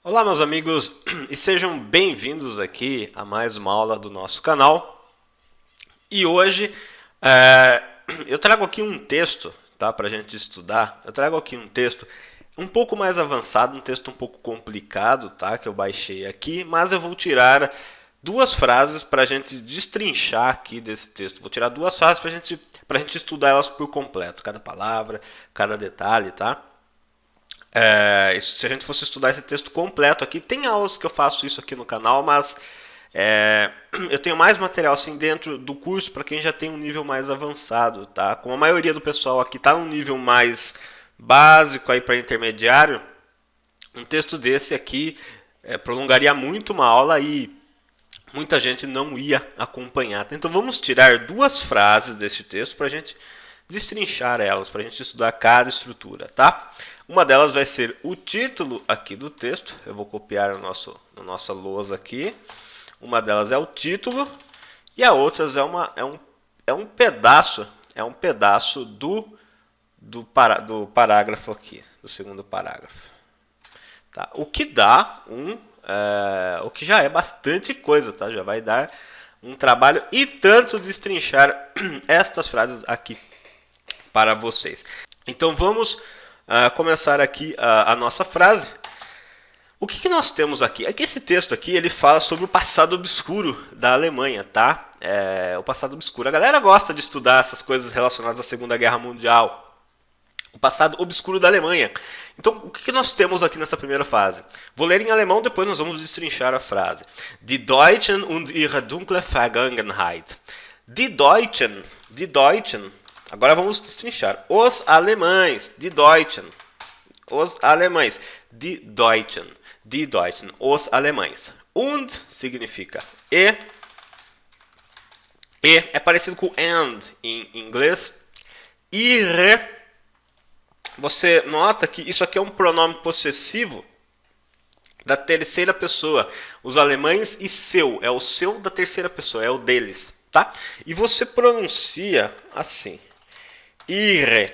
Olá, meus amigos, e sejam bem-vindos aqui a mais uma aula do nosso canal. E hoje eu trago aqui um texto, tá, para a gente estudar. Eu trago aqui um texto um pouco mais avançado, um texto um pouco complicado, tá, que eu baixei aqui, mas eu vou tirar duas frases para a gente destrinchar aqui desse texto. Vou tirar duas frases para a gente estudar elas por completo, cada palavra, cada detalhe, tá? Se a gente fosse estudar esse texto completo aqui, tem aulas que eu faço isso aqui no canal, mas eu tenho mais material assim dentro do curso para quem já tem um nível mais avançado, tá? Como a maioria do pessoal aqui está num nível mais básico aí para intermediário, um texto desse aqui prolongaria muito uma aula e muita gente não ia acompanhar. Então vamos tirar duas frases desse texto para a gente destrinchar elas, para a gente estudar cada estrutura, tá? Uma delas vai ser o título aqui do texto. Eu vou copiar a nossa lousa aqui. Uma delas é o título e a outra é um pedaço do parágrafo aqui, do segundo parágrafo. Tá? O que dá o que já é bastante coisa, tá? Já vai dar um trabalho e tanto destrinchar estas frases aqui para vocês. Então vamos começar aqui a nossa frase. O que nós temos aqui? É que esse texto aqui ele fala sobre o passado obscuro da Alemanha, tá? O passado obscuro. A galera gosta de estudar essas coisas relacionadas à Segunda Guerra Mundial. O passado obscuro da Alemanha. Então, o que nós temos aqui nessa primeira fase? Vou ler em alemão, depois nós vamos destrinchar a frase. Die Deutschen und ihre dunkle Vergangenheit. Die Deutschen. Agora vamos destrinchar. Os alemães. Die Deutschen. Os alemães. Die Deutschen. Os alemães. Und significa e. E é parecido com and em inglês. Ihre. Você nota que isso aqui é um pronome possessivo da terceira pessoa. Os alemães e seu. É o seu da terceira pessoa. É o deles. Tá? E você pronuncia assim. Ihre.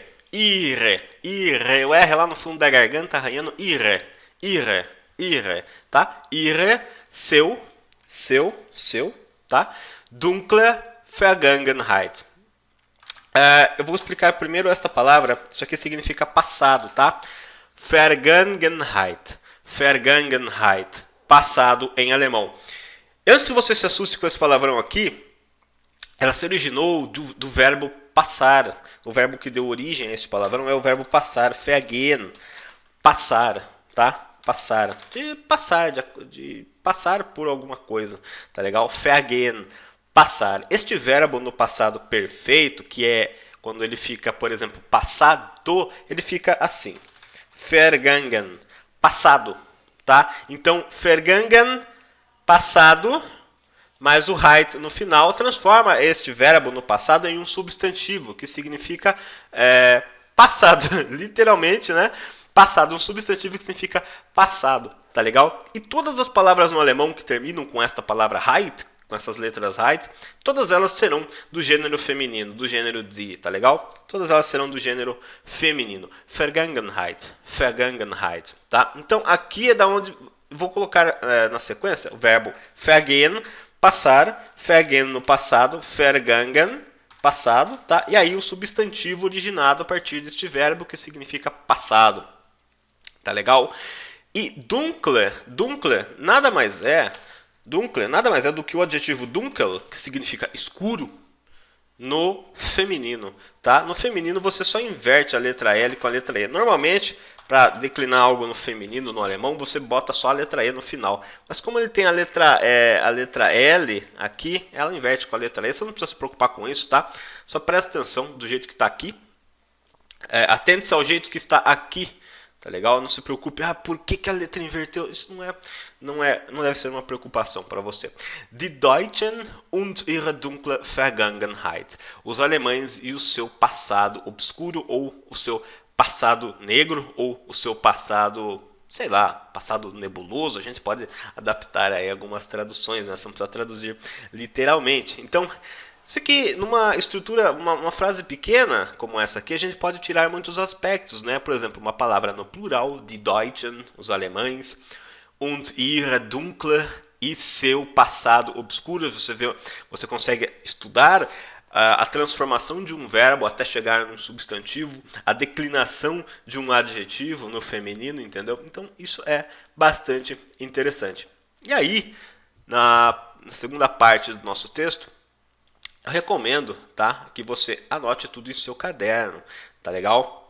O R lá no fundo da garganta arranhando. Ihre. Tá? Ihre, seu, tá? Dunkle Vergangenheit. Eu vou explicar primeiro esta palavra. Isso aqui significa passado, tá? Vergangenheit. Passado em alemão. Antes que você se assuste com esse palavrão aqui, ela se originou do verbo passar. O verbo que deu origem a esse palavrão é o verbo passar. Vergehen. Passar, tá? Passar. De passar por alguma coisa, tá legal? Vergehen. Passar. Este verbo no passado perfeito, que é quando ele fica, por exemplo, passado, ele fica assim. Vergangen. Passado, tá? Então, vergangen, passado, mas o heit no final transforma este verbo no passado em um substantivo, que significa passado. Literalmente, né? Passado, um substantivo que significa passado, tá legal? E todas as palavras no alemão que terminam com esta palavra heit, com essas letras heit, todas elas serão do gênero feminino, do gênero die, tá legal? Todas elas serão do gênero feminino. Vergangenheit, tá? Então, aqui é da onde vou colocar na sequência o verbo vergehen, passar, vergehen no passado, vergangen, passado, tá? E aí o substantivo originado a partir deste verbo que significa passado. Tá legal? E dunkle nada mais é do que o adjetivo dunkel, que significa escuro, no feminino, tá? No feminino você só inverte a letra L com a letra E. Normalmente, para declinar algo no feminino, no alemão, você bota só a letra E no final. Mas como ele tem a letra L aqui, ela inverte com a letra E. Você não precisa se preocupar com isso, tá? Só presta atenção do jeito que está aqui. Atente-se ao jeito que está aqui. Tá legal? Não se preocupe, por que a letra inverteu? Isso não deve ser uma preocupação para você. Die Deutschen und ihre dunkle Vergangenheit. Os alemães e o seu passado obscuro, ou o seu passado negro, ou o seu passado, sei lá, passado nebuloso. A gente pode adaptar aí algumas traduções, né? Você não precisa traduzir literalmente. Então, isso aqui, numa estrutura, uma frase pequena como essa aqui, a gente pode tirar muitos aspectos, né? Por exemplo, uma palavra no plural, die Deutschen, os alemães. und ihre dunkle e seu passado obscuro. Você consegue estudar a transformação de um verbo até chegar num substantivo, a declinação de um adjetivo no feminino, entendeu? Então isso é bastante interessante. E aí, na segunda parte do nosso texto, eu recomendo, tá, que você anote tudo em seu caderno, tá legal?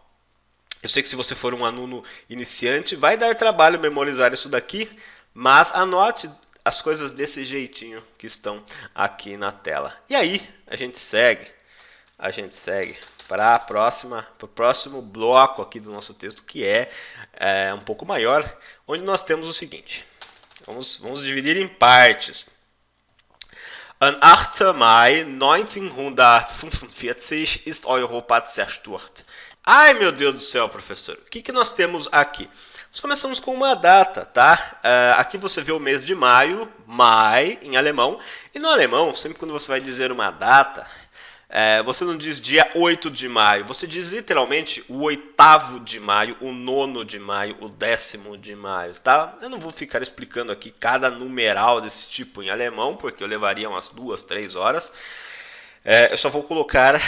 Eu sei que se você for um aluno iniciante, vai dar trabalho memorizar isso daqui, mas anote as coisas desse jeitinho que estão aqui na tela. E aí, a gente segue para o próximo bloco aqui do nosso texto, que é um pouco maior, onde nós temos o seguinte. Vamos dividir em partes. Am 8. Mai 1945 ist Europa zerstört. Ai, meu Deus do céu, professor. O que nós temos aqui? Nós começamos com uma data, tá? Aqui você vê o mês de maio, Mai, em alemão. E no alemão, sempre quando você vai dizer uma data, você não diz dia 8 de maio. Você diz literalmente o 8º de maio, o 9º de maio, o 10º de maio, tá? Eu não vou ficar explicando aqui cada numeral desse tipo em alemão, porque eu levaria umas 2, 3 horas. Eu só vou colocar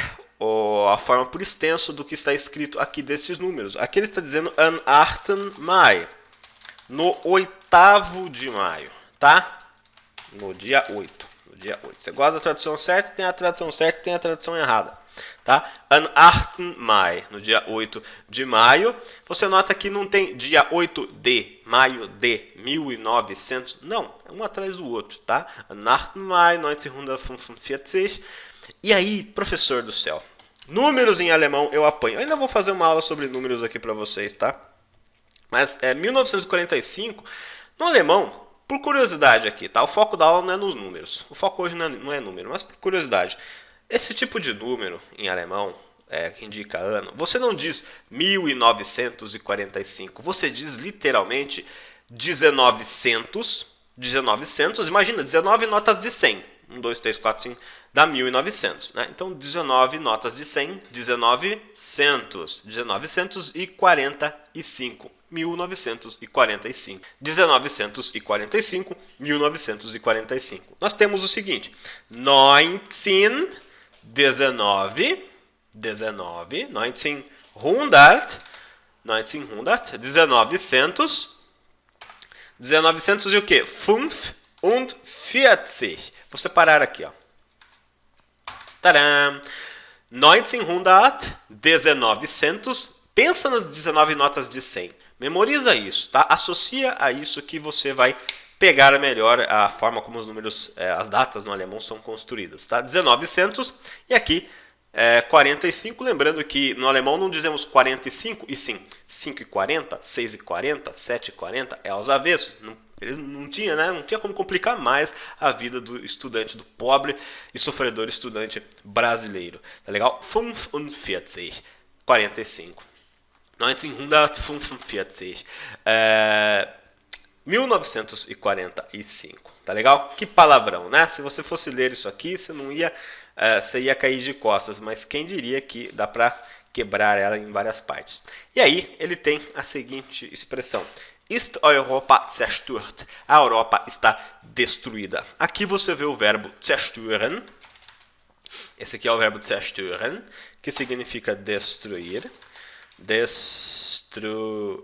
a forma por extenso do que está escrito aqui desses números. Aqui ele está dizendo am 8. Mai, no 8º de maio, tá? No dia 8. No dia 8. Você gosta da tradução certa, tem a tradução certa, tem a tradução errada, tá? Am 8. Mai, no dia 8 de maio. Você nota que não tem dia 8 de maio de 1900, não, é um atrás do outro, tá? Am 8. Mai 1945. E aí, professor do céu, números em alemão eu apanho. Eu ainda vou fazer uma aula sobre números aqui para vocês, tá? Mas 1945, no alemão, por curiosidade aqui, tá? O foco da aula não é nos números. O foco hoje não é número, mas por curiosidade. Esse tipo de número em alemão, que indica ano, você não diz 1945, você diz literalmente 1900, imagina, 19 notas de 100. 1, 2, 3, 4, 5, dá 1900, né? Então, 19 notas de 100, 1900, 1945, 1945, 1945, 1945. Nós temos o seguinte, 1900, 1900 e o quê? 45. Vou separar aqui, ó. Tadam! 1900, pensa nas 19 notas de 100. Memoriza isso, tá? Associa a isso que você vai pegar melhor a forma como os números, as datas no alemão são construídas, tá? 1900 e aqui 45, lembrando que no alemão não dizemos 45 e sim 5 e 40, 6 e 40, 7 e 40, é aos avessos. Eles não tinha, né? Não tinha como complicar mais a vida do estudante, do pobre e sofredor estudante brasileiro. Tá legal? 45. 45. 1945. 1945. Tá legal? Que palavrão, né? Se você fosse ler isso aqui, você não ia, você ia cair de costas. Mas quem diria que dá para quebrar ela em várias partes. E aí ele tem a seguinte expressão. Ist Europa zerstört? A Europa está destruída. Aqui você vê o verbo zerstören. Esse aqui é o verbo zerstören, que significa destruir.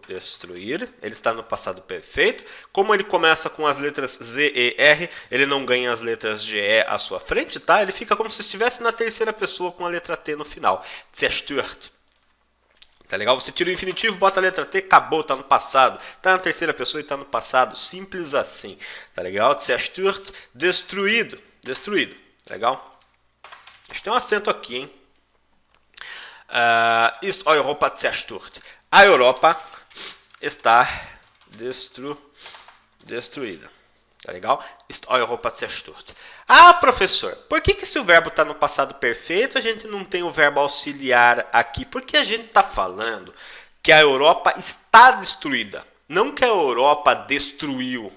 Destruir. Ele está no passado perfeito. Como ele começa com as letras Z e R, ele não ganha as letras G e à sua frente, tá? Ele fica como se estivesse na terceira pessoa com a letra T no final. Zerstört. Tá legal? Você tira o infinitivo, bota a letra T, acabou, tá no passado. Tá na terceira pessoa e tá no passado. Simples assim. Tá legal? Zerstört, destruído. Destruído. Tá legal? Deixa eu ter um acento aqui, hein? Ist Europa zerstört? A Europa está destruída. Tá legal? Ist Europa zerstört. Ah, professor, por que se o verbo está no passado perfeito, a gente não tem o verbo auxiliar aqui? Porque a gente está falando que a Europa está destruída, não que a Europa destruiu.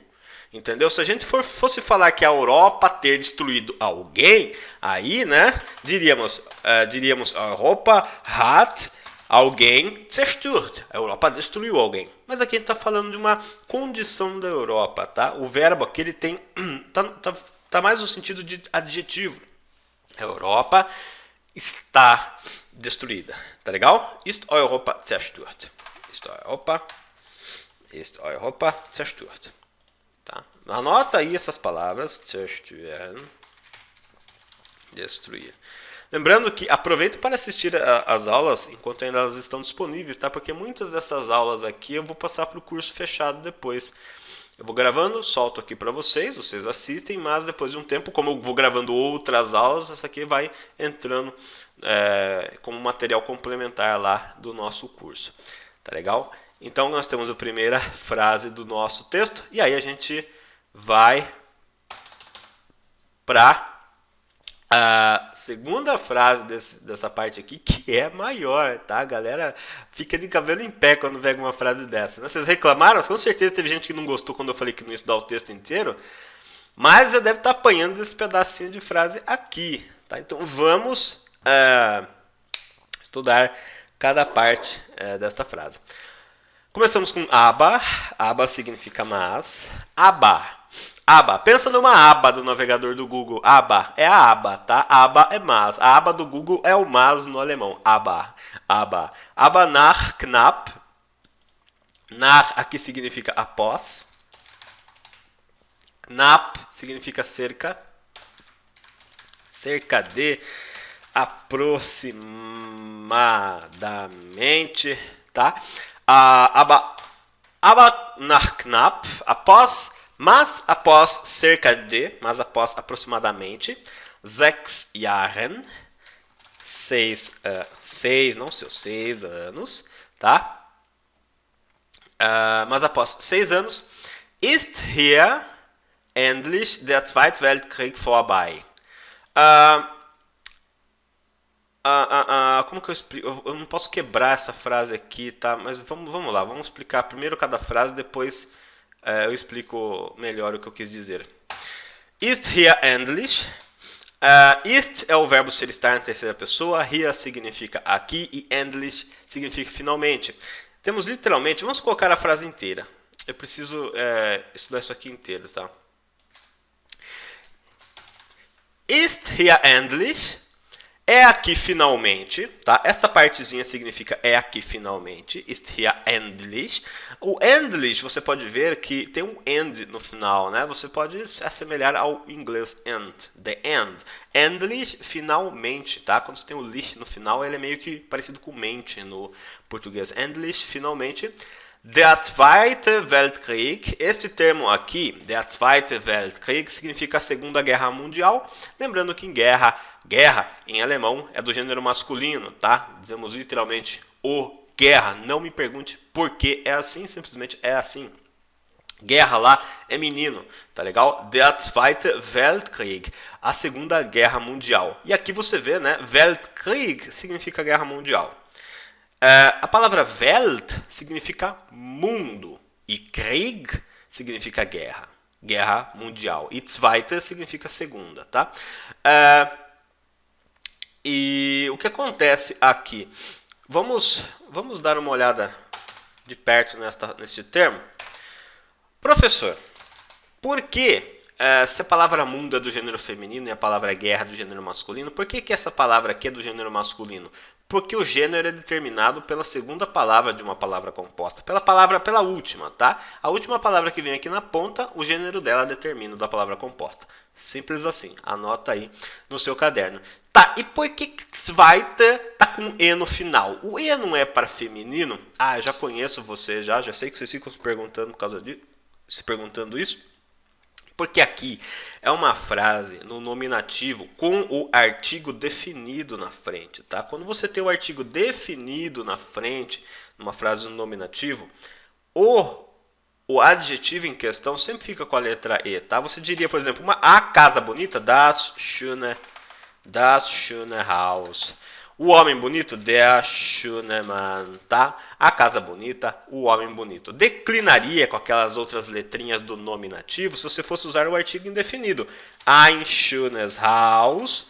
Entendeu? Se a gente fosse falar que a Europa ter destruído alguém, aí, né, diríamos, a Europa hat alguém zerstört. A Europa destruiu alguém. Mas aqui a gente está falando de uma condição da Europa, tá? O verbo aqui ele tem tá mais no sentido de adjetivo. A Europa está destruída, tá legal? Ist Europa zerstört. Ist Europa zerstört. Tá? Anota aí essas palavras. Zerstören. Destruir. Lembrando que aproveita para assistir as aulas enquanto ainda elas estão disponíveis, tá? Porque muitas dessas aulas aqui eu vou passar para o curso fechado depois. Eu vou gravando, solto aqui para vocês assistem, mas depois de um tempo, como eu vou gravando outras aulas, essa aqui vai entrando como material complementar lá do nosso curso. Tá legal? Então nós temos a primeira frase do nosso texto e aí a gente vai para a segunda frase dessa parte aqui, que é maior, tá? A galera fica de cabelo em pé quando vê uma frase dessa. Né? Vocês reclamaram? Com certeza teve gente que não gostou quando eu falei que não ia estudar o texto inteiro, mas já deve estar apanhando esse pedacinho de frase aqui. Tá? Então vamos estudar cada parte desta frase. Começamos com aba. Aba significa mas. Aba. Aba. Pensa numa aba do navegador do Google. Aba é a aba, tá? Aba é mas. A aba do Google é o mas no alemão. Aba. Aba. Aba nach knapp. Nach aqui significa após. Knapp significa cerca. Cerca de. Aproximadamente, tá? Aba nach knapp. Após. Mas após cerca de, mas após aproximadamente 6 Jahren, 6 anos, tá? Mas após 6 anos, ist hier endlich der Zweite Weltkrieg vorbei. Como que eu explico? Eu não posso quebrar essa frase aqui, tá? Mas vamos lá, vamos explicar primeiro cada frase, depois eu explico melhor o que eu quis dizer. Ist hier endlich. Ist é o verbo ser estar na terceira pessoa. Hier significa aqui e endlich significa finalmente. Temos literalmente, vamos colocar a frase inteira. Eu preciso estudar isso aqui inteiro, tá? Ist hier endlich. É aqui finalmente, tá? Esta partezinha significa é aqui finalmente. Ist hier endlich. O endlich, você pode ver que tem um end no final, né? Você pode se assemelhar ao inglês end, the end. Endlich, finalmente, tá? Quando você tem o lich no final, ele é meio que parecido com mente no português. Endlich, finalmente. Der Zweite Weltkrieg, este termo aqui, der Zweite Weltkrieg, significa a Segunda Guerra Mundial. Lembrando que em guerra em alemão é do gênero masculino, tá? Dizemos literalmente o guerra. Não me pergunte por que é assim, simplesmente é assim. Guerra lá é menino, tá legal? Der Zweite Weltkrieg, a Segunda Guerra Mundial. E aqui você vê, né? Weltkrieg significa guerra mundial. A palavra Welt significa mundo e Krieg significa guerra, guerra mundial. E Zweite significa segunda, tá? E o que acontece aqui? Vamos dar uma olhada de perto nesse termo. Professor, por que se a palavra mundo é do gênero feminino e a palavra guerra é do gênero masculino, por que essa palavra aqui é do gênero masculino? Porque o gênero é determinado pela segunda palavra de uma palavra composta. Pela última, tá? A última palavra que vem aqui na ponta, o gênero dela determina da palavra composta. Simples assim. Anota aí no seu caderno. Tá, e por que Zweite tá com E no final? O E não é para feminino? Eu já conheço você, já sei que vocês ficam se perguntando isso. Porque aqui é uma frase no nominativo com o artigo definido na frente, tá? Quando você tem o artigo definido na frente, numa frase no nominativo, o adjetivo em questão sempre fica com a letra E, tá? Você diria, por exemplo, a casa bonita, das schöne Haus. O homem bonito, der schöne Mann, tá? A casa bonita, o homem bonito. Declinaria com aquelas outras letrinhas do nominativo se você fosse usar o artigo indefinido. Ein schönes Haus,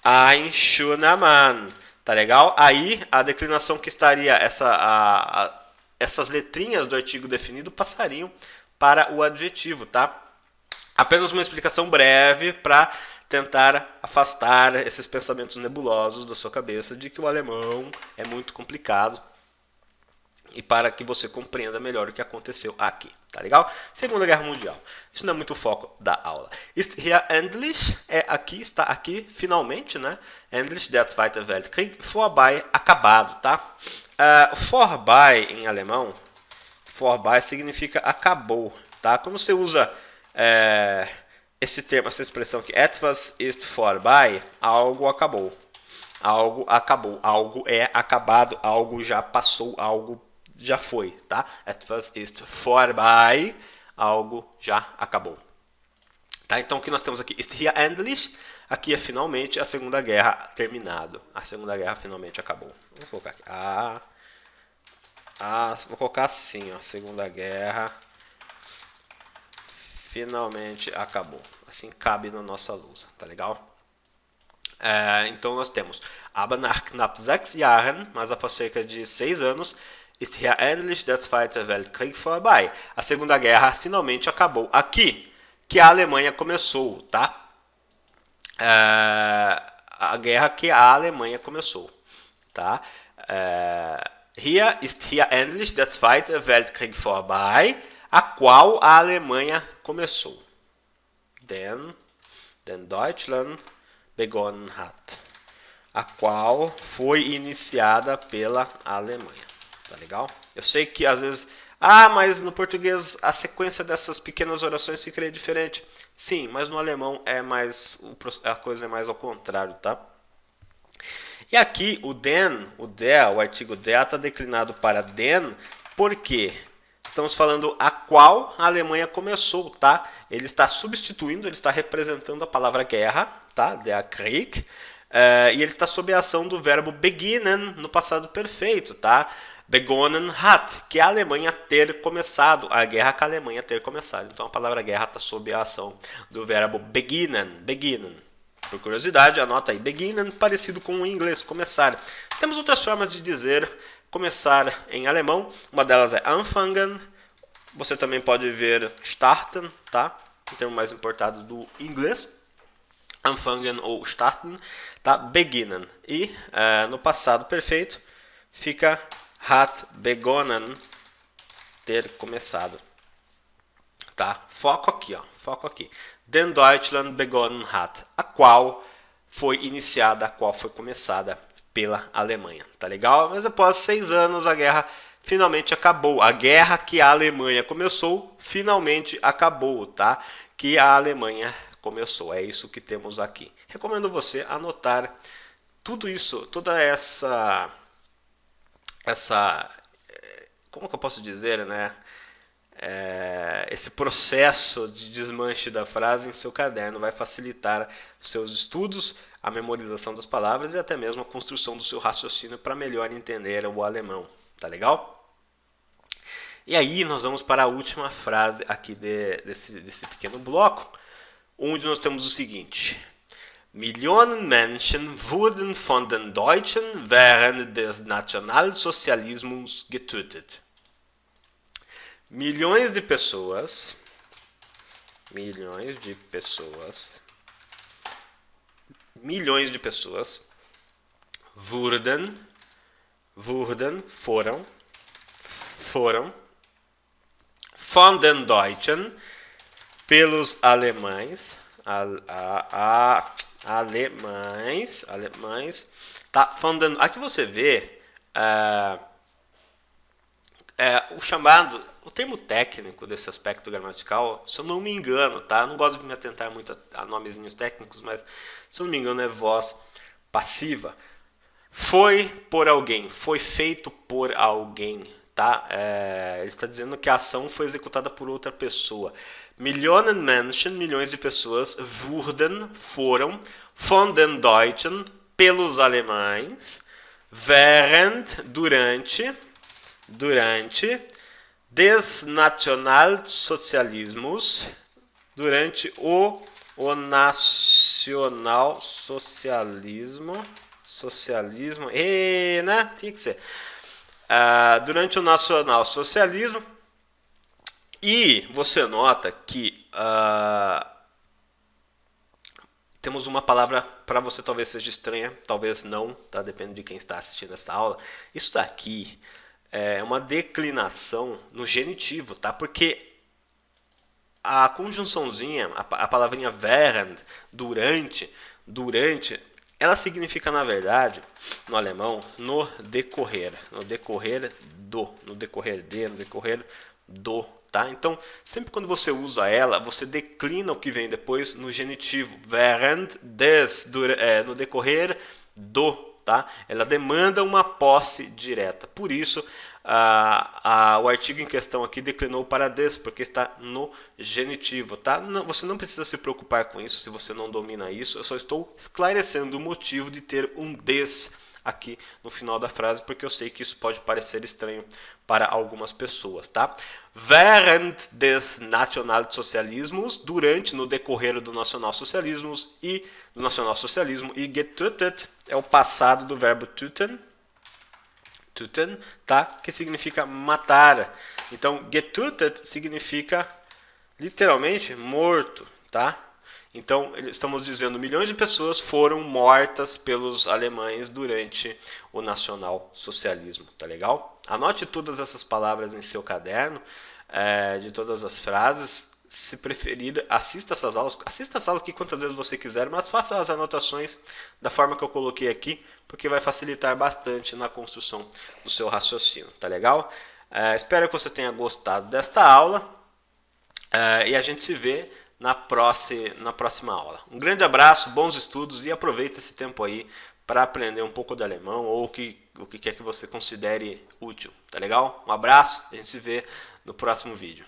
ein schöner Mann, Tá legal? Aí a declinação que estaria essas letrinhas do artigo definido passariam para o adjetivo, tá? Apenas uma explicação breve para tentar afastar esses pensamentos nebulosos da sua cabeça de que o alemão é muito complicado e para que você compreenda melhor o que aconteceu aqui, tá legal? Segunda Guerra Mundial. Isso não é muito o foco da aula. Ist hier endlich, aqui, está aqui, finalmente, né? Endlich der Zweite Weltkrieg, vorbei, acabado, tá? Vorbei em alemão, vorbei significa acabou, tá? Quando você usa esse termo, essa expressão que etwas ist vorbei, algo acabou. Algo acabou, algo é acabado, algo já passou, algo já foi, tá? Etwas ist vorbei, algo já acabou. Tá? Então o que nós temos aqui? Ist hier endlich, aqui é finalmente a Segunda Guerra terminado. A Segunda Guerra finalmente acabou. Vou colocar aqui. Vou colocar assim, ó, Segunda Guerra finalmente acabou. Assim cabe na nossa lousa, tá legal? Então nós temos, aber nach knapp 6 Jahren, mas após cerca de 6 anos, ist hier endlich der Zweite Weltkrieg vorbei. A Segunda Guerra finalmente acabou. Aqui, que a Alemanha começou, tá? A guerra que a Alemanha começou, tá? Hier ist hier endlich der Zweite Weltkrieg vorbei, a qual a Alemanha começou. Denn Deutschland begonnen hat. A qual foi iniciada pela Alemanha. Tá legal? Eu sei que às vezes... mas no português a sequência dessas pequenas orações ficaria diferente. Sim, mas no alemão a coisa é mais ao contrário, tá? E aqui o den, o artigo der está declinado para den, porque estamos falando a qual a Alemanha começou, tá? Ele está substituindo, ele está representando a palavra guerra, tá? Der Krieg. E ele está sob a ação do verbo beginnen no passado perfeito, tá? Begonnen hat, que é a Alemanha ter começado, a guerra que a Alemanha ter começado. Então a palavra guerra está sob a ação do verbo beginnen. Por curiosidade, anota aí, beginnen, parecido com o inglês, começar. Temos outras formas de dizer começar em alemão, uma delas é anfangen, você também pode ver starten, tá? O termo mais importado do inglês. Anfangen ou starten, tá? Beginnen. E no passado perfeito fica hat begonnen, ter começado. Tá? Foco aqui, ó. Foco aqui. Den Deutschland begonnen hat, a qual foi iniciada, a qual foi começada pela Alemanha. Tá legal? Mas após 6 anos a guerra finalmente acabou. A guerra que a Alemanha começou finalmente acabou, tá? Que a Alemanha começou. É isso que temos aqui. Recomendo você anotar tudo isso, toda essa como que eu posso dizer, né? Esse processo de desmanche da frase em seu caderno vai facilitar seus estudos, a memorização das palavras e até mesmo a construção do seu raciocínio para melhor entender o alemão. Tá legal? E aí nós vamos para a última frase aqui desse pequeno bloco, onde nós temos o seguinte: Millionen Menschen wurden von den Deutschen während des Nationalsozialismus getötet. Milhões de pessoas foram von den Deutschen, pelos alemães, tá? Aqui você vê o termo técnico desse aspecto gramatical, se eu não me engano, tá? Eu não gosto de me atentar muito a nomezinhos técnicos, mas se eu não me engano é voz passiva. Foi por alguém, foi feito por alguém, tá? Ele está dizendo que a ação foi executada por outra pessoa. Millionen Menschen, milhões de pessoas, foram, von den Deutschen, pelos alemães, während, durante, des Nationalsozialismus, durante o nacionalsocialismo, Socialismo. E, né? Tinha que ser. Durante o nacional-socialismo. E você nota que temos uma palavra para você, talvez seja estranha, talvez não, tá? Depende de quem está assistindo essa aula. Isso daqui é uma declinação no genitivo, tá? Porque a conjunçãozinha, a palavrinha während, durante, ela significa, na verdade, no alemão, no decorrer do, no decorrer de, no decorrer do, tá? Então, sempre quando você usa ela, você declina o que vem depois no genitivo, während des, no decorrer do, tá? Ela demanda uma posse direta. Por isso, o artigo em questão aqui declinou para des, porque está no genitivo, tá? Não, você não precisa se preocupar com isso se você não domina isso. Eu só estou esclarecendo o motivo de ter um des aqui no final da frase, porque eu sei que isso pode parecer estranho para algumas pessoas, tá? Während des Nationalsozialismus, durante, no decorrer do nacionalsocialismo e getötet é o passado do verbo töten, tá? Que significa matar. Então, getötet significa literalmente morto, tá? Então, estamos dizendo milhões de pessoas foram mortas pelos alemães durante o nacionalsocialismo, tá legal? Anote todas essas palavras em seu caderno, de todas as frases. Se preferir, assista essas aulas aqui quantas vezes você quiser, mas faça as anotações da forma que eu coloquei aqui, porque vai facilitar bastante na construção do seu raciocínio, tá legal? Espero que você tenha gostado desta aula e a gente se vê na próxima aula. Um grande abraço, bons estudos e aproveite esse tempo aí para aprender um pouco de alemão ou o que quer que você considere útil, tá legal? Um abraço, a gente se vê no próximo vídeo.